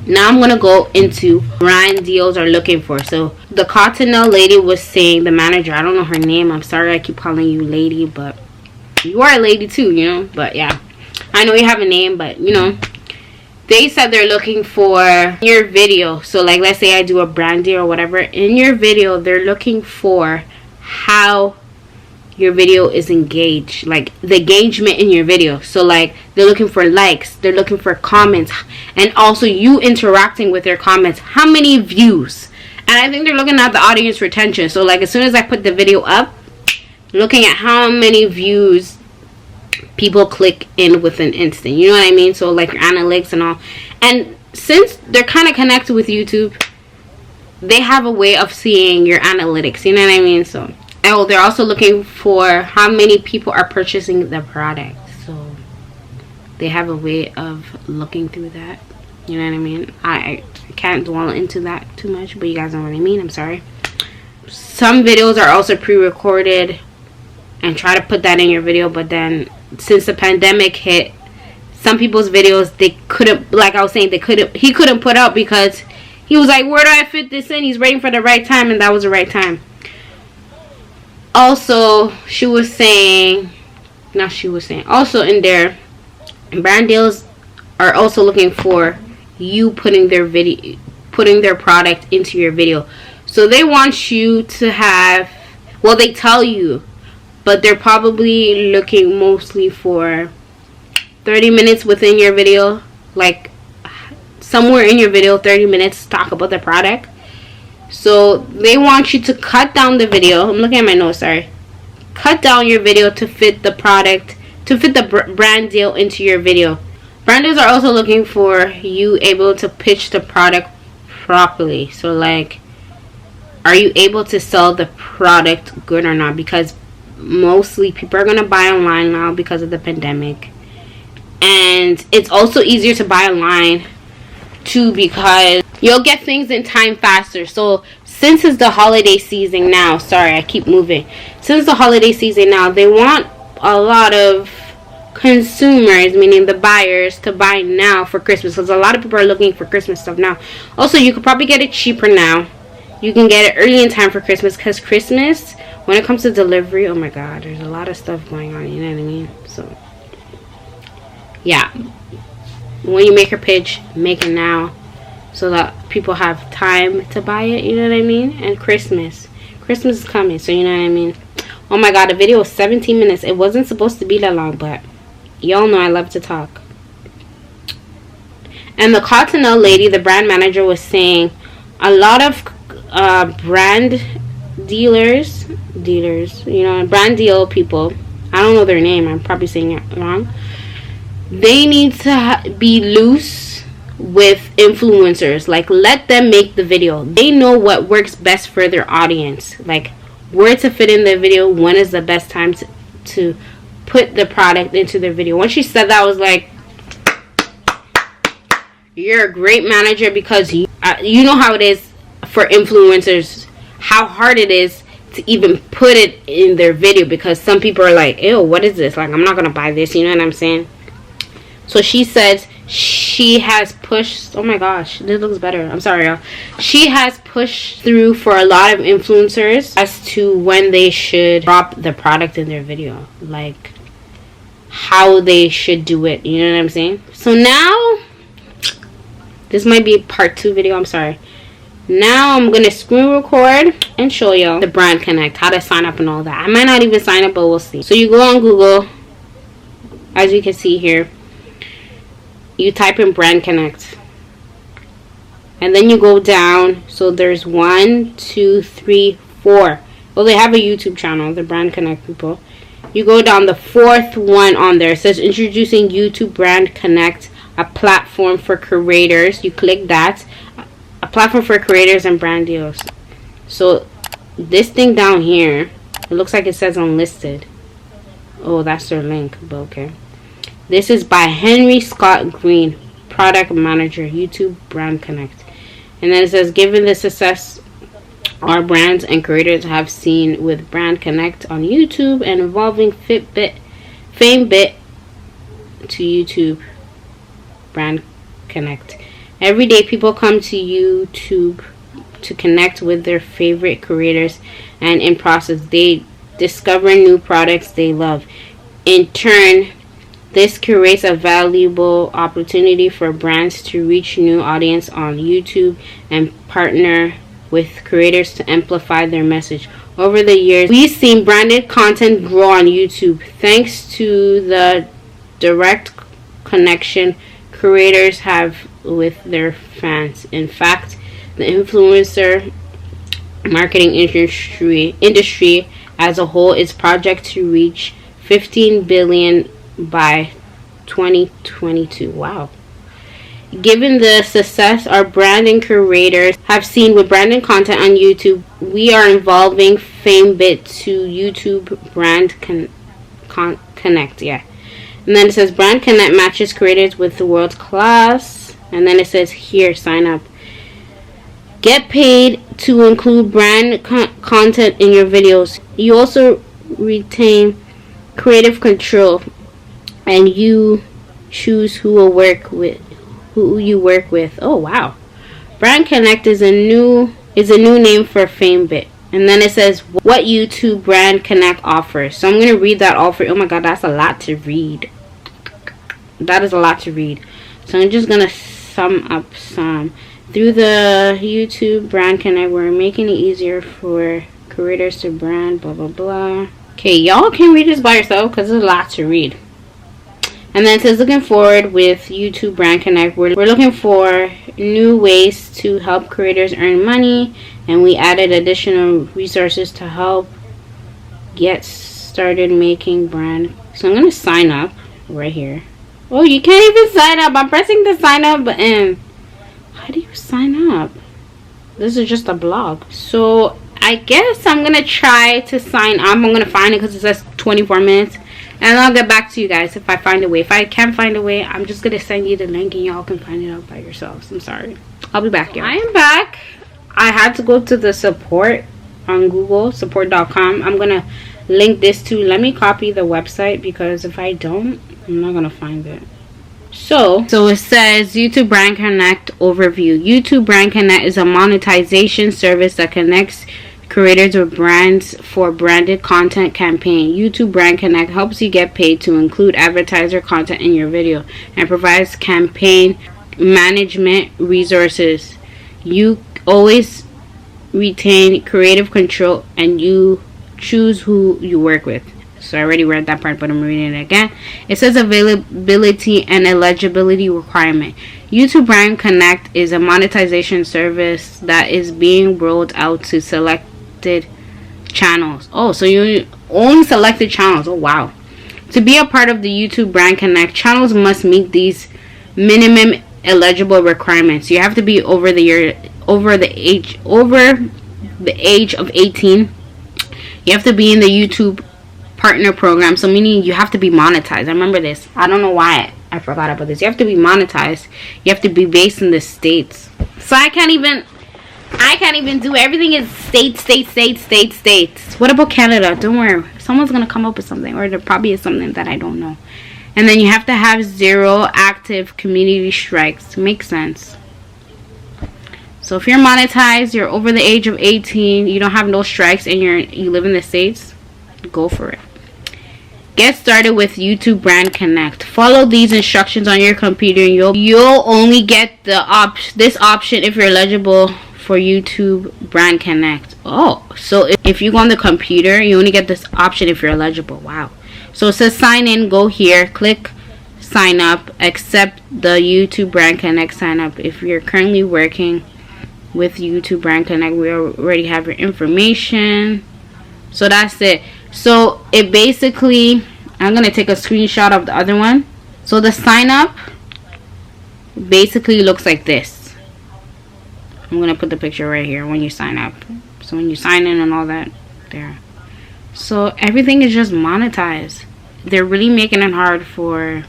Now I'm gonna go into brand deals are looking for. So the Cottonelle lady was saying, the manager, I don't know her name, I'm sorry I keep calling you lady, but you are a lady too, you know. But yeah, I know you have a name, but you know, they said they're looking for your video. So like, let's say I do a brand deal or whatever, in your video they're looking for how your video is engaged, like the engagement in your video. So like, they're looking for likes, they're looking for comments, and also you interacting with their comments, how many views. And I think they're looking at the audience retention. So like, as soon as I put the video up, looking at how many views people click in with an instant, you know what I mean? So like your analytics and all. And since they're kind of connected with YouTube, they have a way of seeing your analytics, you know what I mean? So oh, they're also looking for how many people are purchasing the product. So they have a way of looking through that, you know what I mean? I can't dwell into that too much, but you guys know what I mean. I'm sorry. Some videos are also pre-recorded and try to put that in your video, but then since the pandemic hit, some people's videos, they couldn't, like I was saying, he couldn't put out because he was like, where do I fit this in? He's waiting for the right time, and that was the right time. Also, also in there, brand deals are also looking for you putting their product into your video. So they want you to have, well, they tell you, but they're probably looking mostly for 30 minutes within your video, like somewhere in your video, 30 minutes to talk about the product. So they want you to cut down the video. I'm looking at my notes, sorry. Cut down your video to fit the product, to fit the brand deal into your video. Brand deals are also looking for you able to pitch the product properly. So like, are you able to sell the product good or not? Because mostly people are going to buy online now because of the pandemic. And it's also easier to buy online too, because you'll get things in time faster. So since it's the holiday season now, sorry I keep moving, since the holiday season now, they want a lot of consumers, meaning the buyers, to buy now for Christmas, because a lot of people are looking for Christmas stuff now. Also, you could probably get it cheaper now. You can get it early in time for Christmas, because Christmas, when it comes to delivery, oh my god, there's a lot of stuff going on, you know what I mean? So yeah, when you make your pitch, make it now so that people have time to buy it, you know what I mean? And Christmas is coming, so you know what I mean? Oh my god, the video was 17 minutes. It wasn't supposed to be that long, but y'all know I love to talk. And the Cottonelle lady, the brand manager, was saying a lot of brand dealers, you know, brand deal people, I don't know their name, I'm probably saying it wrong, they need to be loose with influencers. Like, let them make the video. They know what works best for their audience, like where to fit in the video, when is the best time to put the product into their video. When she said that, I was like, you're a great manager, because you know how it is for influencers, how hard it is to even put it in their video, because some people are like, ew, what is this? Like, I'm not gonna buy this, you know what I'm saying? So she says she has pushed, oh my gosh, this looks better, I'm sorry y'all, she has pushed through for a lot of influencers as to when they should drop the product in their video, like how they should do it, you know what I'm saying? So now, this might be a part 2 video, I'm sorry. Now I'm gonna screen record and show y'all the Brand Connect, how to sign up and all that. I might not even sign up, but we'll see. So you go on Google, as you can see here, you type in Brand Connect, and then you go down. So there's 1, 2, 3, 4. Well, they have a YouTube channel, the Brand Connect people. You go down, the 4th one on there, it says introducing YouTube Brand Connect, a platform for creators. You click that, a platform for creators and brand deals. So this thing down here, it looks like it says unlisted. Oh, that's their link, but okay. This is by Henry Scott Green, product manager, YouTube Brand Connect. And then it says, given the success our brands and creators have seen with Brand Connect on YouTube and evolving FameBit to YouTube Brand Connect Every day people come to YouTube to connect with their favorite creators, and in process they discover new products they love. In turn, this creates a valuable opportunity for brands to reach new audience on YouTube and partner with creators to amplify their message. Over the years, we've seen branded content grow on YouTube thanks to the direct connection creators have with their fans. In fact, the influencer marketing industry as a whole is projected to reach 15 billion by 2022. Wow. Given the success our branding creators have seen with branded content on YouTube, we are involving FameBit to YouTube Brand Connect. Yeah. And then it says Brand Connect matches creators with the world class. And then it says here, sign up. Get paid to include brand content in your videos. You also retain creative control, and you choose who you work with. Oh wow. Brand Connect is a new name for FameBit. And then it says what YouTube Brand Connect offers. So I'm going to read that all for you. Oh my god, that's a lot to read. That is a lot to read. So I'm just going to sum up some. Through the YouTube Brand Connect, we're making it easier for creators to brand, blah blah blah. Okay, y'all can read this by yourself because there's a lot to read. And then it says, looking forward with YouTube Brand Connect, we're looking for new ways to help creators earn money, and we added additional resources to help get started making brand. So I'm going to sign up right here. Oh, you can't even sign up. I'm pressing the sign up button. How do you sign up? This is just a blog. So I guess I'm going to try to sign up. I'm going to find it because it says 24 minutes. And I'll get back to you guys if I find a way. If I can't find a way, I'm just going to send you the link and y'all can find it out by yourselves. I'm sorry. I'll be back, y'all. I am back. I had to go to the support on Google, support.com. I'm going to link this to. Let me copy the website because if I don't, I'm not going to find it. So it says YouTube Brand Connect overview. YouTube Brand Connect is a monetization service that connects creators with brands for branded content campaign. YouTube Brand Connect helps you get paid to include advertiser content in your video and provides campaign management resources. You always retain creative control and you choose who you work with. So I already read that part, but I'm reading it again. It says availability and eligibility requirement. YouTube Brand Connect is a monetization service that is being rolled out to selected channels. Oh, so you only selected channels. Oh wow. To be a part of the YouTube Brand Connect, channels must meet these minimum eligible requirements. You have to be over the age of 18. You have to be in the YouTube partner program, so meaning you have to be monetized. I remember this. I don't know why I forgot about this. You have to be monetized. You have to be based in the States. So I can't even do everything is states. What about Canada? Don't worry. Someone's gonna come up with something, or there probably is something that I don't know. And then you have to have 0 active community strikes. Makes sense. So if you're monetized, you're over the age of 18, you don't have no strikes, and you live in the States, go for it. Get started with YouTube Brand Connect. Follow these instructions on your computer and you'll only get this option if you're eligible for YouTube Brand Connect. Oh, so if you go on the computer, you only get this option if you're eligible. Wow. So it says sign in, go here, click sign up, accept the YouTube Brand Connect sign up. If you're currently working with YouTube Brand Connect, we already have your information. So that's it. So it basically, I'm going to take a screenshot of the other one. So the sign up basically looks like this. I'm going to put the picture right here when you sign up. So when you sign in and all that there. So everything is just monetized. They're really making it hard for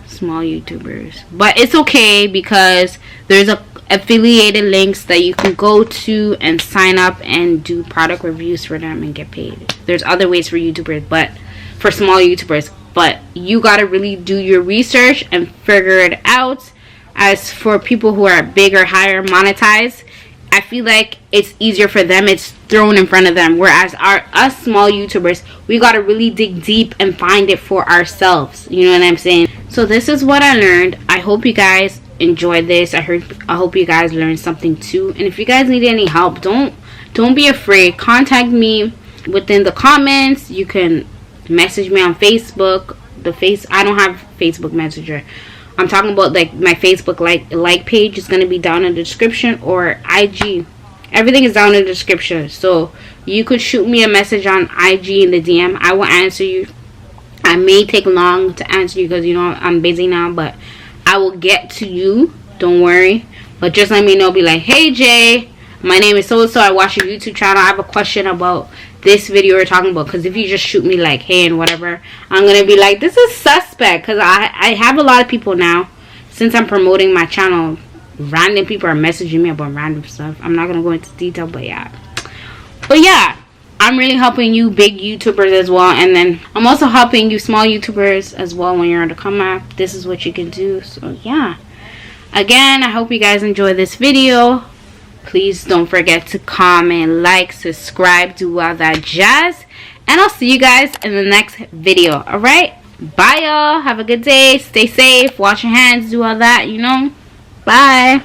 small YouTubers. But it's okay because there's affiliated links that you can go to and sign up and do product reviews for them and get paid. There's other ways for YouTubers, but for small YouTubers, but you gotta really do your research and figure it out. as for people who are bigger, higher monetized, I feel like it's easier for them. It's thrown in front of them. Whereas us small YouTubers, we gotta really dig deep and find it for ourselves. You know what I'm saying? So this is what I learned. I hope you guys enjoyed this. I hope you guys learned something too. And if you guys need any help, don't be afraid. Contact me within the comments. You can message me on Facebook. I don't have Facebook Messenger. I'm talking about like my Facebook like page is gonna be down in the description, or IG. Everything is down in the description. So you could shoot me a message on IG in the DM. I will answer you. I may take long to answer you because, you know, I'm busy now, but I will get to you. Don't worry. But just let me know. Be like, hey Jay, my name is so and so. I watch your YouTube channel. I have a question about this video we're talking about. Because if you just shoot me like, hey and whatever, I'm gonna be like, this is suspect. Because I have a lot of people now, since I'm promoting my channel, random people are messaging me about random stuff. I'm not gonna go into detail, but yeah, I'm really helping you big YouTubers as well, and then I'm also helping you small YouTubers as well. When you're on the come up, this is what you can do. So yeah, again, I hope you guys enjoy this video. Please don't forget to comment, like, subscribe, do all that jazz. And I'll see you guys in the next video. Alright? Bye, y'all. Have a good day. Stay safe. Wash your hands. Do all that, you know. Bye.